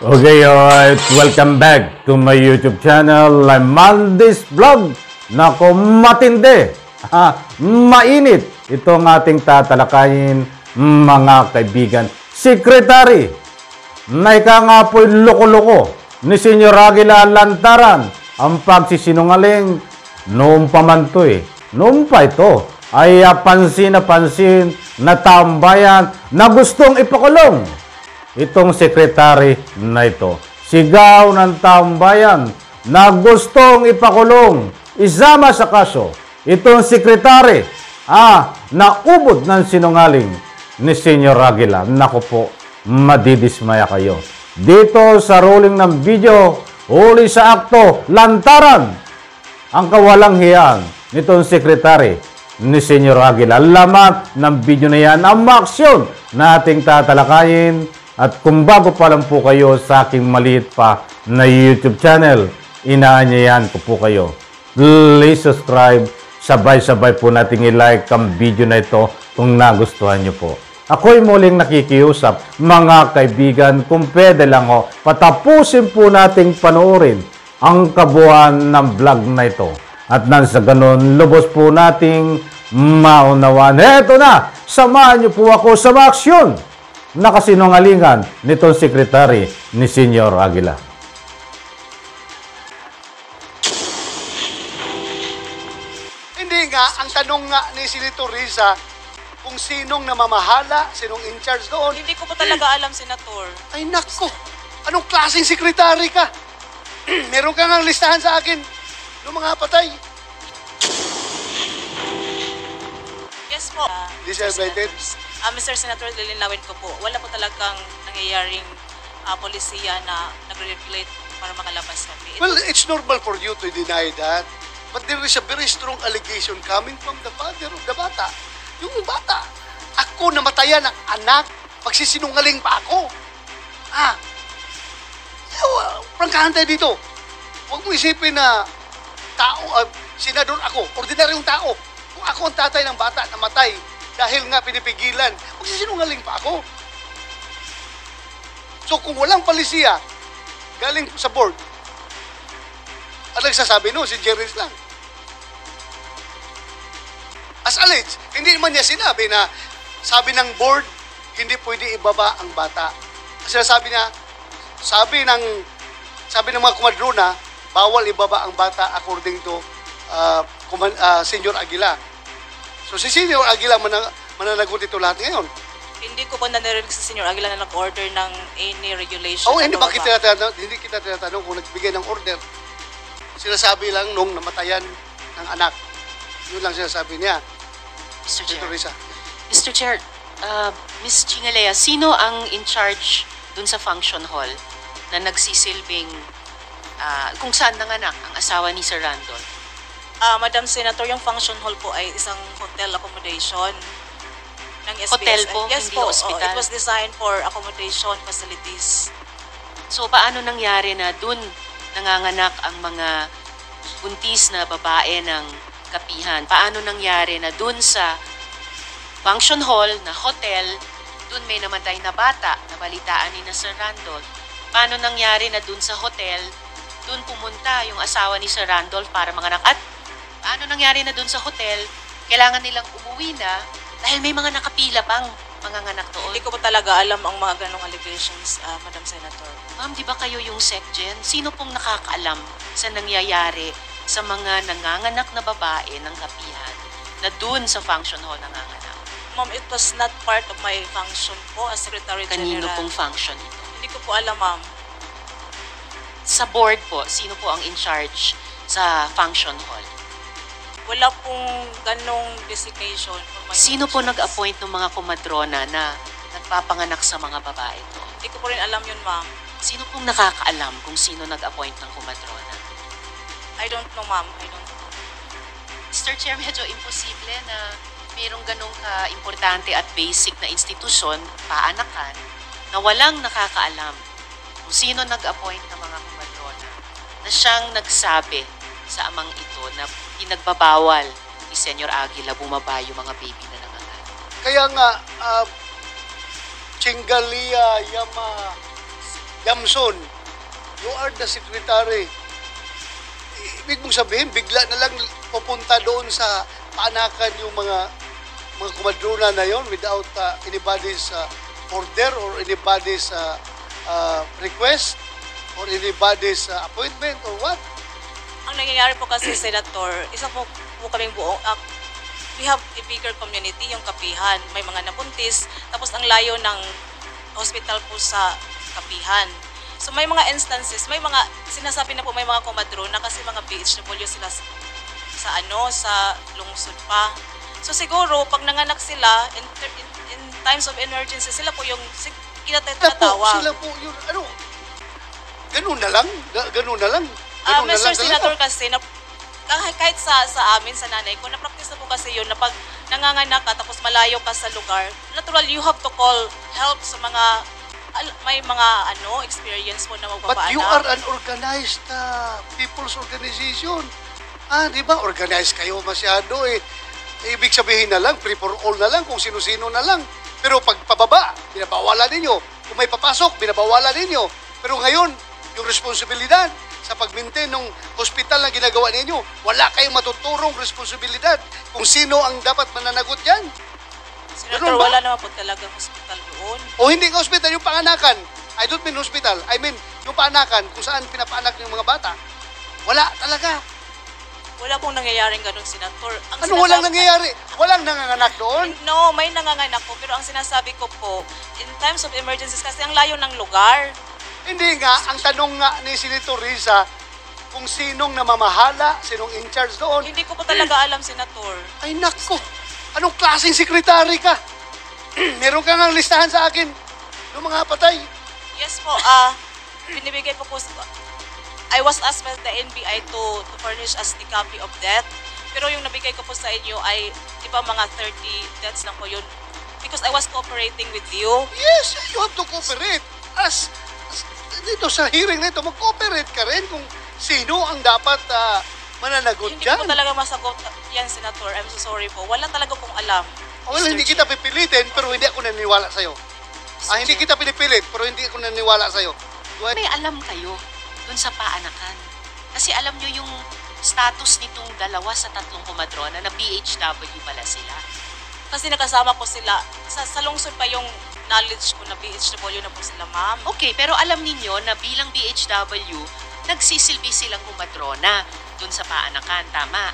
Okay, alright. Welcome back to my YouTube channel. I'm Mandis Vlog. Nako, matindi. Mainit. Ito ang ating tatalakayin, mga kaibigan. Secretary, na ika nga po'y loko-loko ni Senyor Aguila lantaran ang pagsisinungaling noong pa man to Noong pa ito ay pansin na tambayan na gustong ipakulong itong sekretary na ito. Sigaw ng tambayan na gustong ipakulong, isama sa kaso itong sekretary na ubod ng sinungaling ni Senyor Aguila. Naku po, madidismaya kayo. Dito sa rolling ng video, huli sa akto, lantaran ang kawalang hiyang nitong sekretary ni Senyor Aguila. Laman ng video na yan ang maaksyon na ating tatalakayin. At kung bago pa lang po kayo sa aking maliit pa na YouTube channel, inaanyayan ko po kayo. Please subscribe. Sabay-sabay po nating i-like ang video na ito kung nagustuhan nyo po. Ako'y muling nakikiusap, mga kaibigan, kung pwede lang patapusin po nating panoorin ang kabuuan ng vlog na ito. At nang sa ganun, lubos po nating maunawan. Eto na, samahan nyo po ako sa aksyon na kasinungalingan nitong sekretary ni Senyor Aguila. Hindi nga, ang tanong nga ni Senator Risa, kung sinong namamahala, sinong in charge doon. Hindi ko po talaga alam, Senator. Ay nako, anong klaseng sekretary ka? Meron ka nga listahan sa akin ng mga patay. Yes po. Disinvited? Mr. Senator, lilinawin ko po, wala po talagang nangyayaring polisiya na nagre-regulate para makalabas kami. Well, it's normal for you to deny that. But there is a very strong allegation coming from the father of the bata. Yung bata, ako namatayan ng anak, pagsisinungaling pa ako. Prangkahan tayo dito. Huwag mo isipin na tao, senador ako, ordinaryong tao. Kung ako ang tatay ng bata na matay, dahil nga pinipigilan, magsisinungaling pa ako. So kung walang palisiya, galing sa board, ang nagsasabi no, si Jerry's lang. As alleged, hindi naman niya sinabi na sabi ng board, hindi pwede ibaba ang bata. Kasi sabi niya, sabi ng mga kumadrona, bawal ibaba ang bata according to Senyor Aguila. So si Senyor Aguila mananagot ito lahat ngayon. Hindi ko po nanirinig sa Senyor Aguila na nag-order ng any regulation. Hindi kita tinatanong kung nagbigay ng order. Sinasabi lang nung namatayan ng anak. Yun lang sinasabi niya. Mr. Chair. Mr. Chair, Ms. Chingalea, sino ang in charge dun sa function hall na nagsisilbing kung saan nanganak ang asawa ni Sir Randolph? Madam Senator, yung function hall po ay isang hotel accommodation ng SBS. Hotel po, yes, hindi po, hospital? it was designed for accommodation facilities. So, paano nangyari na dun nanganganak ang mga buntis na babae ng kapihan? Paano nangyari na dun sa function hall na hotel, dun may namatay na bata na balitaan ni na Sir Randolph? Paano nangyari na dun sa hotel, dun pumunta yung asawa ni Sir Randolph para manganak? At paano nangyari na dun sa hotel, kailangan nilang umuwi na dahil may mga nakapila pang manganganak doon? Hindi ko po talaga alam ang mga ganong allegations, Madam Senator. Ma'am, di ba kayo yung SecGen? Sino pong nakakaalam sa nangyayari sa mga nanganganak na babae ng kapihan na dun sa function hall nanganganak? Ma'am, it was not part of my function po as Secretary Kanino General. pong function ito? Hindi ko po alam, ma'am. Sa board po, sino po ang in charge sa function hall? Wala pong ganong designation. Sino po nag-appoint ng mga kumadrona na nagpapanganak sa mga babae ito? Hindi ko po rin alam yun, ma'am. Sino pong nakakaalam kung sino nag-appoint ng kumadrona? I don't know, ma'am. I don't know. Mr. Chair, medyo imposible na mayroong ganong ka-importante at basic na institusyon, paanakan, na walang nakakaalam kung sino nag-appoint ng mga kumadrona na siyang nagsabi sa amang ito na pinagbabawal ni Senyor Aguila bumaba yung mga baby na nanganak. Kaya nga, Chingalia, Yama, Yamson, you are the secretary. Ibig mong sabihin, bigla na lang pupunta doon sa paanakan yung mga kumadrona na yon without anybody's order or anybody's request or anybody's appointment or what? Ang nangyayari po kasi, Senator, isa po kaming buong, we have a bigger community, yung Kapihan. May mga nabuntis, tapos ang layo ng hospital po sa Kapihan. So may mga instances, may mga, sinasabi na po may mga kumadrona kasi mga BHW sila sa lungsod pa. So siguro, pag nanganak sila, in times of emergency, sila po yung kinatawag. Sila po yun, ano, ganun na lang. Mr. Senator kasi, kahit sa amin, sa nanay ko, na-practice na po kasi yun na pag nanganganak ka tapos malayo ka sa lugar, natural, you have to call help sa mga, may mga experience po na magpapaanak. But you are an organized people's organization. Di ba? Organized kayo masyado eh. Ibig sabihin na lang, free for all na lang, kung sino-sino na lang. Pero pag pababa, binabawalan ninyo. Kung may papasok, binabawalan ninyo. Pero ngayon, yung responsibilidad sa pag-maintain ng hospital na ginagawa ninyo, wala kayong matuturong responsibilidad kung sino ang dapat mananagot dyan. Senator, wala naman po talagang hospital doon. O hindi ka hospital, yung panganakan. I don't mean hospital. I mean, yung paanakan, kung saan pinapaanak ng mga bata. Wala talaga. Wala pong nangyayaring ganun, Senator. Ano walang nangyayari? Walang nanganganak doon? No, may nanganganak po. Pero ang sinasabi ko po, in times of emergencies, kasi ang layo ng lugar. Hindi nga, ang tanong nga ni Senator Risa, kung sinong namamahala, sinong in charge doon. Hindi ko po talaga alam, Senator. Ay nako, anong klaseng sekretary ka? Meron ka nga listahan sa akin ng mga patay. Yes po, binibigay po I was asked by the NBI to furnish us the copy of that. Pero yung nabigay ko po sa inyo ay, di ba, mga 30 deaths lang po yun. Because I was cooperating with you. Yes, you have to cooperate. As dito sa hearing na ito, mag-cooperate ka rin kung sino ang dapat mananagot Hindi dyan. ko talaga masagot yan, Senator. I'm so sorry po. Wala talaga pong alam. Well, hindi kita pipilitin, pero hindi ako naniniwala sa'yo. Hindi kita pinipilit, pero hindi ako naniniwala sa'yo. May alam kayo dun sa paanakan. Kasi alam nyo yung status nitong dalawa sa tatlong kumadrona na BHW pala sila. Kasi nakasama ko sila. Sa lungsod pa yung knowledge ko na BHW na po sila, ma'am. Okay, pero alam ninyo na bilang BHW, nagsisilbi silang kumadrona dun sa paanakan, tama?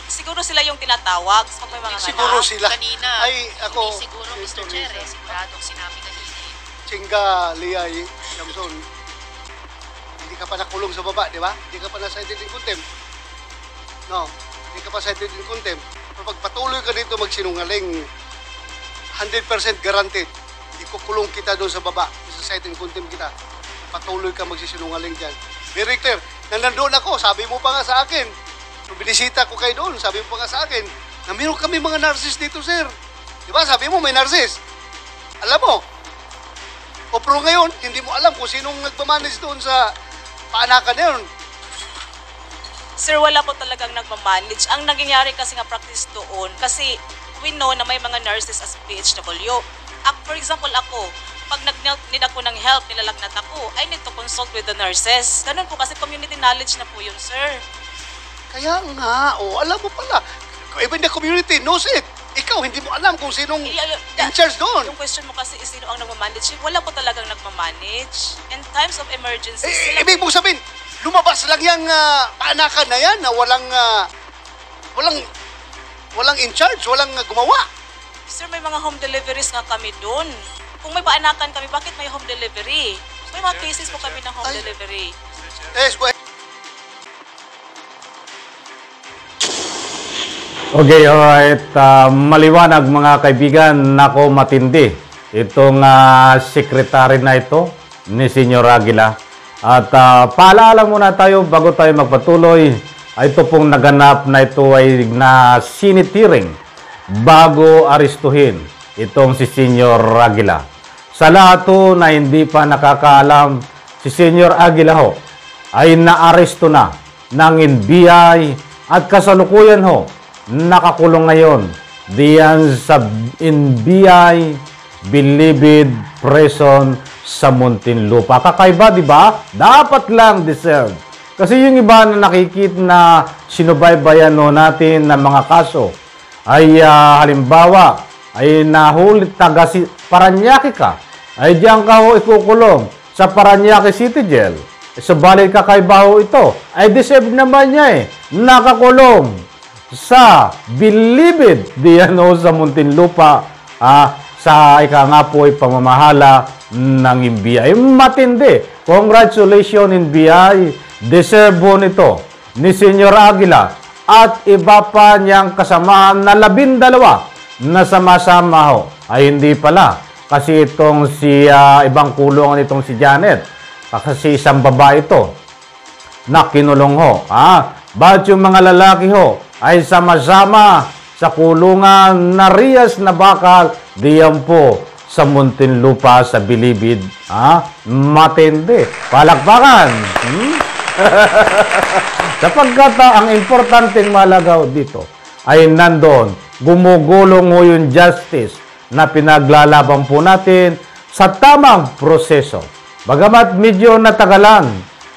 Siguro sila yung tinatawag pag may mga Siguro sila. Kanina, Ay, ako, hindi siguro, Mr. Chair, siguradong sinabi kanina. Chinga, Liay, Yamson, hindi ka pa nakulong sa baba, di ba? Hindi ka pa na-cited in contempt. No, hindi ka pa cited in contempt. Pero pag patuloy ka dito magsinungaling, 100% guaranteed, ikukulong kita doon sa baba, isa-cited in contempt kita. Patuloy ka magsisinungaling dyan. Very clear. Nandun ako, sabi mo pa nga sa akin, nung binisita ko kayo doon, sabi mo pa nga sa akin, na meron kami mga narcis dito, sir. Di ba? Sabi mo, may narcis. Alam mo. O pero ngayon, hindi mo alam kung sinong nagmamanage doon sa paanakan na yun. Sir, wala po talagang nagmamanage. Ang nangyayari kasi nga practice doon, kasi we know na may mga nurses as PHW. For example, ako, pag nag-need ako ng help, nilalagnat ako, I need to consult with the nurses. Ganun po kasi community knowledge na po yun, sir. Kaya nga, alam mo pala. Even the community knows it. Ikaw, hindi mo alam kung sinong in charge doon. Yung question mo kasi is sino ang nagmamanage. Wala po talagang nagmamanage. In times of emergency, ibig mong sabihin, lumabas lang yung paanakan na yan na walang in charge, walang gumawa. Sir, may mga home deliveries nga kami doon. Kung may paanakan kami, bakit may home delivery? May mga cases po kami ng home delivery. Yes, go ahead. Okay, alright. Maliwanag mga kaibigan, nako matindi. Itong sekretary na ito ni Senyor Aguila. At paalala muna tayo bago tayo magpatuloy. Ito pong naganap na ito ay nasinitiring bago arestuhin itong si Senyor Aguila. Sa lahat po na hindi pa nakakaalam, si Senyor Aguila ho ay naaresto na ng NBI at kasalukuyan ho nakakulong ngayon diyan sa NBI Bilibid Prison sa Muntinlupa. Kakaiba, di ba? Dapat lang deserve. Kasi yung iba na nakikita na sinubaybayan natin ng mga kaso ay halimbawa ay nahuli taga Parañaque ka, ay diyan ka ho ikukulong sa Parañaque City Jail. Subalit kakaiba ho ito, ay deserve naman niya nakakulong sa Bilibid diyan ho sa Muntinlupa sa nga po ay pamamahala ng NBI. Matindi. Congratulations NBI. Deserve ho nito ni Senyor Aguila at iba pa niyang kasamahan na 12 na sama-sama ho. Ay hindi pala. Kasi itong ibang kulungan itong si Janet. Kasi isang babae ito na kinulong ho. Ba't yung mga lalaki ho ay sama-sama sa kulungan na Rias na Bakal diyan po sa Muntinlupa sa Bilibid. Matindi. Palakpakan. Sapagkat ang importanteng malagaw dito ay nandoon, gumugulong mo yung justice na pinaglalaban po natin sa tamang proseso. Bagamat medyo natagalan,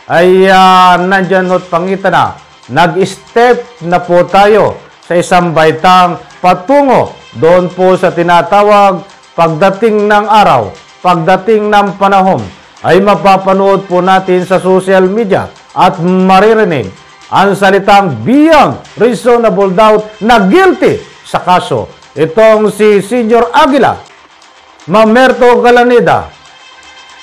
ay nandyan ho't pangitan na, nag-step na po tayo sa isang baitang patungo doon po sa tinatawag pagdating ng araw, pagdating ng panahon, ay mapapanood po natin sa social media at maririnig ang salitang beyond reasonable doubt na guilty sa kaso. Itong si Senyor Aguila, Mamerto Galanida,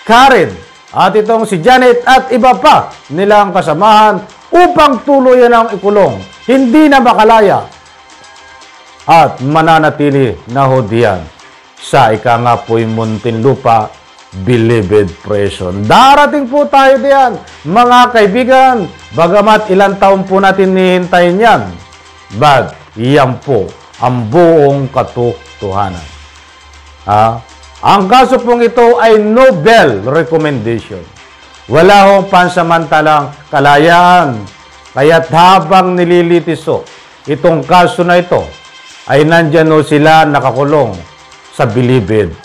Karen, at itong si Janet at iba pa nilang kasamahan upang tuluyan ang ikulong, hindi na makalaya at mananatili na ho diyan sa nga po'y Muntinlupa Bilibid Prison. Darating po tayo diyan, mga kaibigan, bagamat ilang taon po natin nihintayin yan. But, yan po ang buong katotohanan. Ang kaso pong ito ay Nobel recommendation. Wala hong pansamantalang kalayaan. Kaya't habang nililitiso itong kaso na ito, ay nandyan ho sila nakakulong sa Bilibid.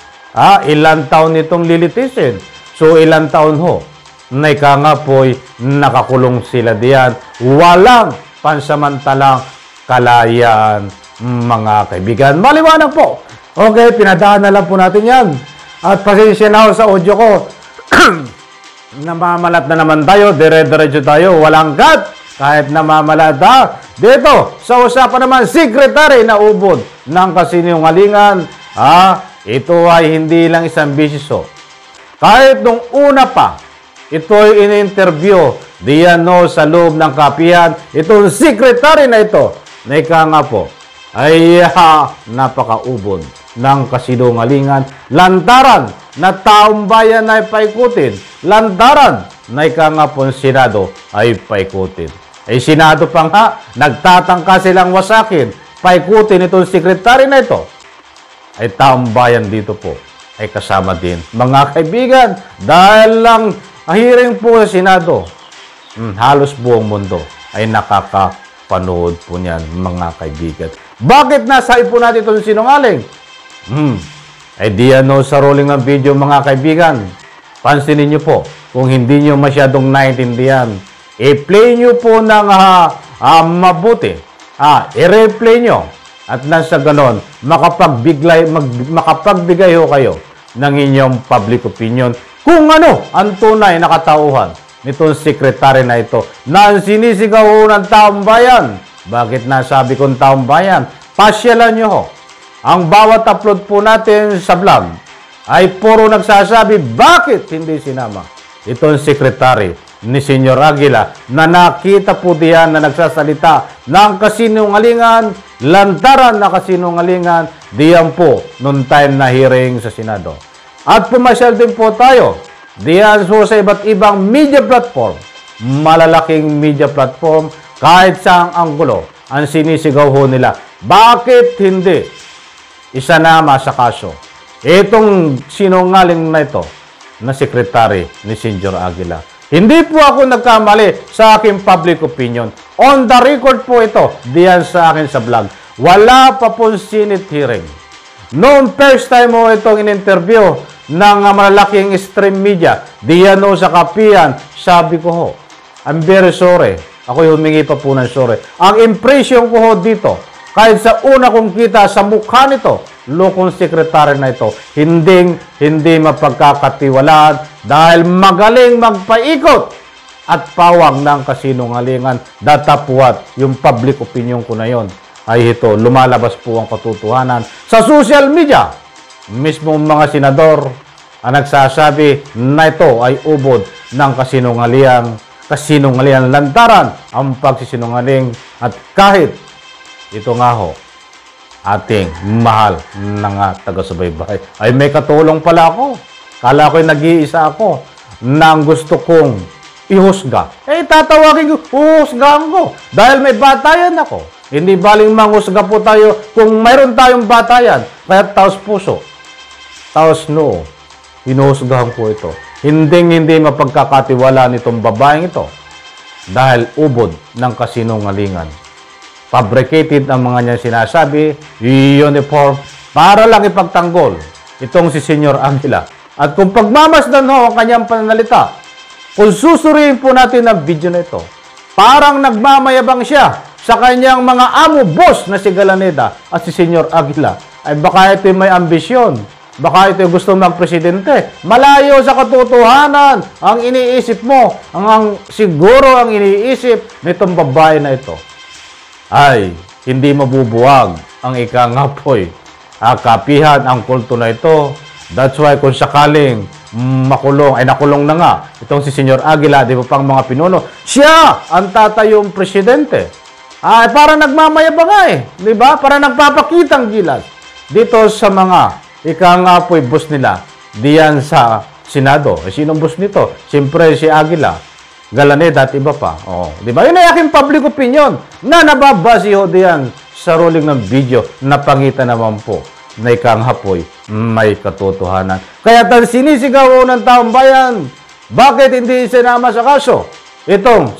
Ilang taon itong lilitisin. So, ilang taon ho na nga po'y nakakulong sila diyan. Walang pansamantalang kalayaan, mga kaibigan. Maliwanag po. Okay, pinadaan na lang po natin yan. At pasensya na ho sa audio ko. Namamalat na naman tayo. Dire-diretso tayo. Walang cut. Kahit namamalat dito, sa usapan naman, secretary na ubod ng kasinungalingan. Ito ay hindi lang isang bisyo. Kahit nung una pa, ito ay in-interview diyan sa loob ng kapihan. Itong secretary na ito, na nga po, ay napakaubod ng kasinungalingan. Lantaran na taong bayan ay paikutin. Lantaran na nga po ang Senado ay paikutin. Ay Senado pa nga, nagtatangka silang wasakin, paikutin itong secretary na ito. Ay taong bayan dito po ay kasama din. Mga kaibigan, dahil lang hearing po sa Senado, halos buong mundo ay nakakapanood po niyan, mga kaibigan. Bakit nasa po natin itong sinungaling? Ay diyan sa rolling ng video, mga kaibigan. Pansinin niyo po, kung hindi niyo masyadong naintindihan, i-play niyo po ng mabuti. I-replay niyo. At nasa ganon, makapagbigay ho kayo ng inyong public opinion kung ano ang tunay na katauhan nitong sekretary na ito na sinisigaw ho ng taong bayan. Bakit nasabi kong taong bayan? Pasyalan nyo ho. Ang bawat upload po natin sa vlog ay puro nagsasabi bakit hindi sinama itong sekretary ni Senyor Aguila na nakita po diyan na nagsasalita ng kasinungalingan, lantaran na kasinungalingan diyan po noong time na hearing sa Senado. At pumasyal din po tayo diyan sa iba't ibang media platform, malalaking media platform, kahit saang anggulo ang sinisigaw ho nila. Bakit hindi isanama sa kaso itong sinungaling na ito na sekretary ni Senyor Aguila? Hindi po ako nagkamali sa aking public opinion. On the record po ito, diyan sa akin sa vlog. Wala pa pong Senate hearing. Noong first time mo itong in-interview ng malalaking stream media, diyan sa kapihan, sabi ko ho, I'm very sorry. Ako'y humingi pa po ng sorry. Ang impression ko ho dito, kahit sa una kong kita sa mukha nito, lokong sekretary na ito, hindi mapagkakatiwalaan dahil magaling magpaikot at pawang ng kasinungalingan. Datapwat yung public opinion ko na yon ay ito, lumalabas po ang katotohanan sa social media. Mismo mga senador ang nagsasabi na ito ay ubod ng kasinungalingan lantaran ang pagsisinungaling. At kahit ito nga ho, ating mahal na taga-subaybay, ay may katulong pala ako. Kala ko'y nag-iisa ako na ang gusto kong ihusga. Tatawagin ko, uhusgahan ko. Dahil may batayan ako. Hindi baling manghusga po tayo kung mayroon tayong batayan. Kaya taos puso, taos noo, hinuhusgahan ko ito. Hindi mapagkakatiwala nitong babaeng ito. Dahil ubod ng kasinungalingan. Fabricated ang mga niya sinasabi, uniform, para lang ipagtanggol itong si Senyor Aguila. At kung pagmamasdan ho ang kanyang pananalita, kung susuriin po natin ang video na ito, parang nagmamayabang siya sa kanyang mga amo, boss na si Galaneda at si Senyor Aguila. Ay baka ito may ambisyon, baka ito gusto magpresidente. Malayo sa katotohanan ang iniisip mo, siguro ang iniisip nitong babae na ito. Ay, hindi mabubuwag ang ikangapoy. Kapihan ang kulto na ito. That's why kung sakaling makulong, ay nakulong na nga itong si Senyor Aguila, di ba pang mga pinuno, siya ang tatayong presidente. Ay, parang nagmamayabang nga di ba? Parang nagpapakitang gilas dito sa mga ikangapoy boss nila diyan sa Senado. Sinong boss nito? Siyempre si Aguila, Galaneda at iba pa. Di ba? Yun ay aking public opinion na nababasi ho diyan sa rolling ng video na pangitan naman po na ikanghapoy may katotohanan. Kaya sinisigaw ng taong bayan, bakit hindi sinama sa kaso itong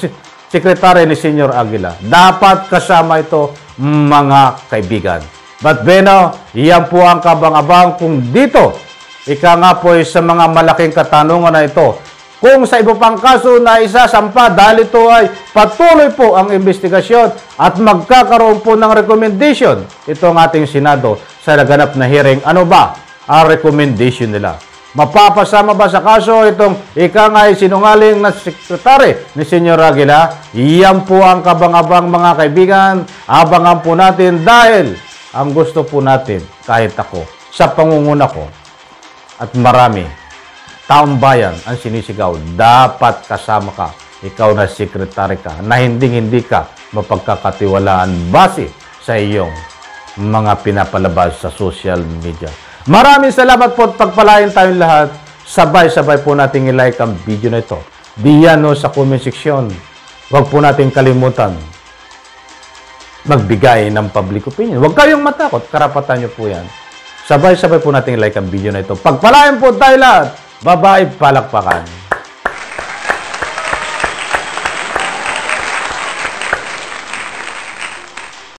sekretary ni Senyor Aguila? Dapat kasama ito, mga kaibigan. But Beno, iyan po ang kabang-abang kung dito ikanghapoy sa mga malaking katanungan na ito. Kung sa iba pang kaso na isasampa dahil ito ay patuloy po ang investigasyon at magkakaroon po ng recommendation ito ang ating Senado sa naganap na hearing. Ano ba ang recommendation nila? Mapapasama ba sa kaso itong ikangay sinungaling na sekretary ni Senyor Aguila? Iyan po ang kabang-abang, mga kaibigan. Abangan po natin dahil ang gusto po natin, kahit ako, sa pangunguna ko at marami taong bayan ang sinisigaw, dapat kasama ka, ikaw na sekretary ka, na hindi ka mapagkakatiwalaan base sa iyong mga pinapalabas sa social media. Maraming salamat po at pagpalain tayong lahat. Sabay-sabay po natin i-like ang video na ito. Diyan sa comment section. Huwag po natin kalimutan magbigay ng public opinion. Huwag kayong matakot, karapatan nyo po yan. Sabay-sabay po natin i-like ang video na ito. Pagpalain po tayo lahat. Bye-bye, palakpakan.